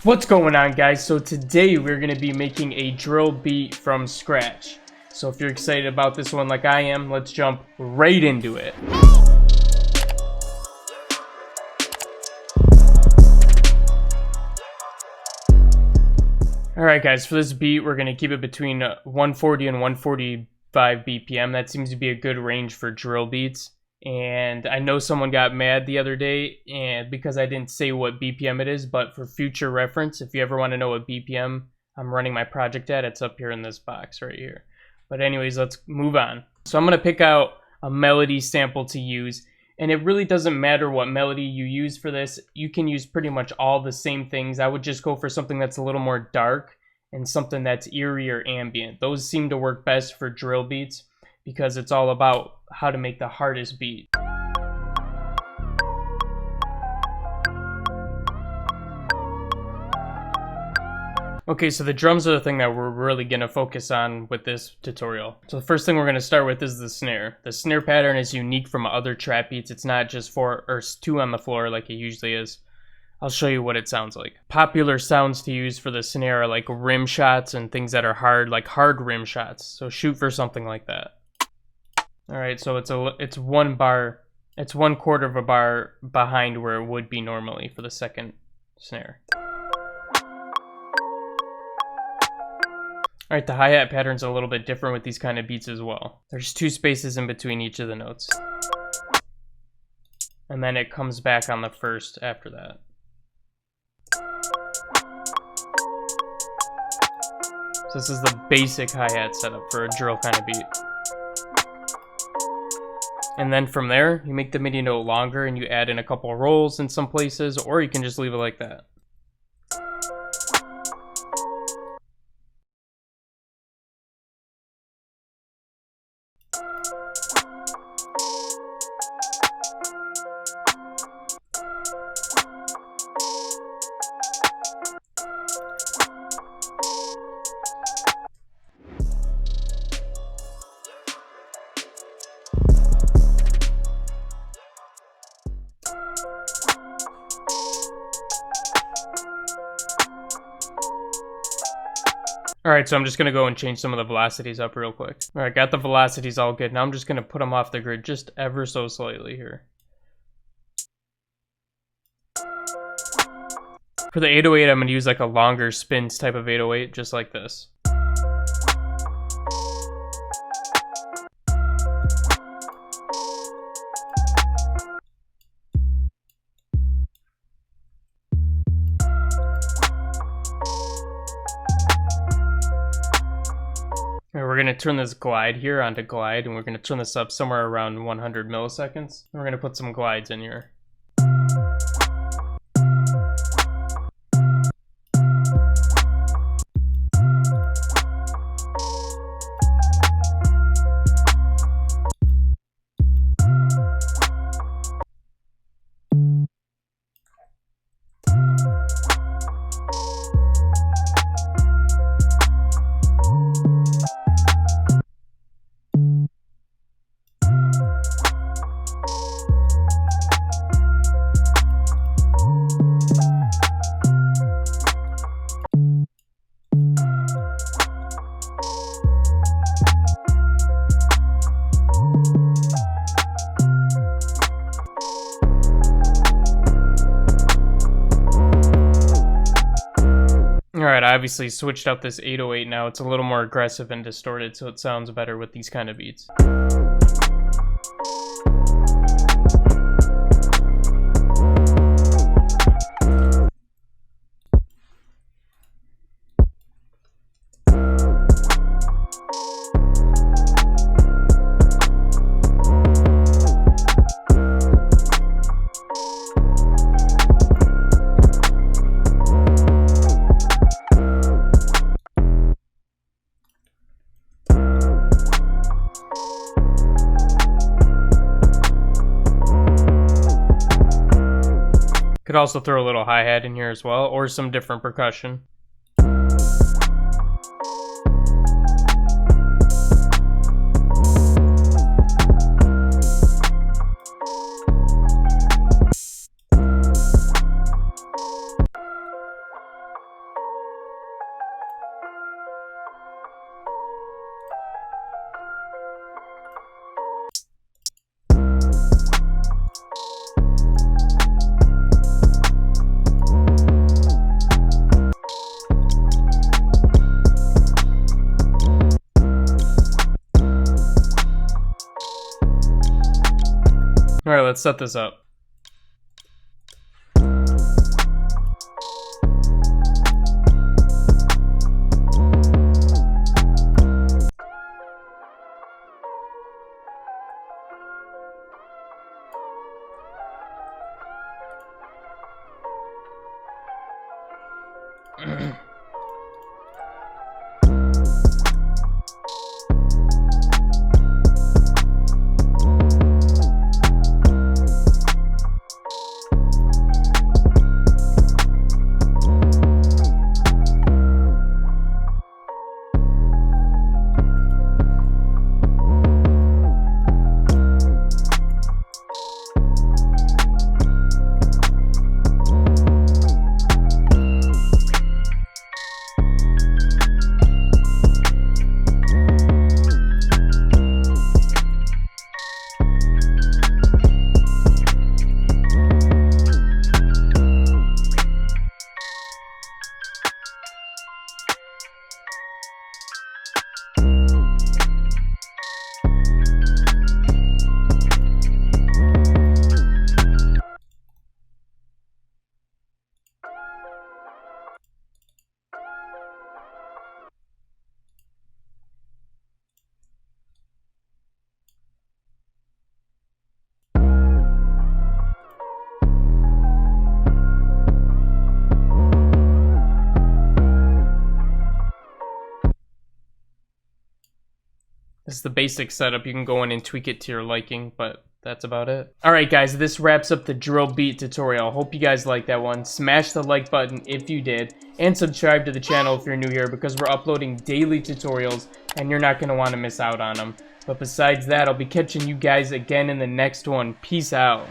What's going on, guys? So today we're going to be making a drill beat from scratch. So if you're excited about this one like I am, let's jump right into it. Alright guys, for this beat we're going to keep it between 140 and 145 BPM. That seems to be a good range for drill beats. And I know someone got mad the other day because I didn't say what BPM it is, but for future reference, if you ever want to know what BPM I'm running my project at, it's up here in this box right here. But anyways, let's move on. So I'm going to pick out a melody sample to use, and it really doesn't matter what melody you use for this. You can use pretty much all the same things. I would just go for something that's a little more dark and something that's eerie or ambient. Those seem to work best for drill beats, because it's all about how to make the hardest beat. Okay, so the drums are the thing that we're really going to focus on with this tutorial. So the first thing we're going to start with is the snare. The snare pattern is unique from other trap beats. It's not just 4 or 2 on the floor like it usually is. I'll show you what it sounds like. Popular sounds to use for the snare are like rim shots and things that are hard, like hard rim shots. So shoot for something like that. All right, so it's 1 bar, it's 1/4 of a bar behind where it would be normally for the second snare. All right, the hi-hat pattern's a little bit different with these kind of beats as well. There's 2 spaces in between each of the notes. And then it comes back on the first after that. So this is the basic hi-hat setup for a drill kind of beat. And then from there, you make the MIDI note longer and you add in a couple of rolls in some places, or you can just leave it like that. Alright, so I'm just going to go and change some of the velocities up real quick. Alright, got the velocities all good. Now I'm just going to put them off the grid just ever so slightly here. For the 808, I'm going to use like a longer spins type of 808, just like this. We're going to turn this glide here onto glide, and we're going to turn this up somewhere around 100 milliseconds. And we're going to put some glides in here. Alright, I obviously switched out this 808 now. It's a little more aggressive and distorted, so it sounds better with these kind of beats. Could also throw a little hi-hat in here as well, or some different percussion. let's set this up. This is the basic setup. You can go in and tweak it to your liking, but that's about it. Alright guys, this wraps up the drill beat tutorial. Hope you guys liked that one. Smash the like button if you did, and subscribe to the channel if you're new here, because we're uploading daily tutorials and you're not going to want to miss out on them. But besides that, I'll be catching you guys again in the next one. Peace out.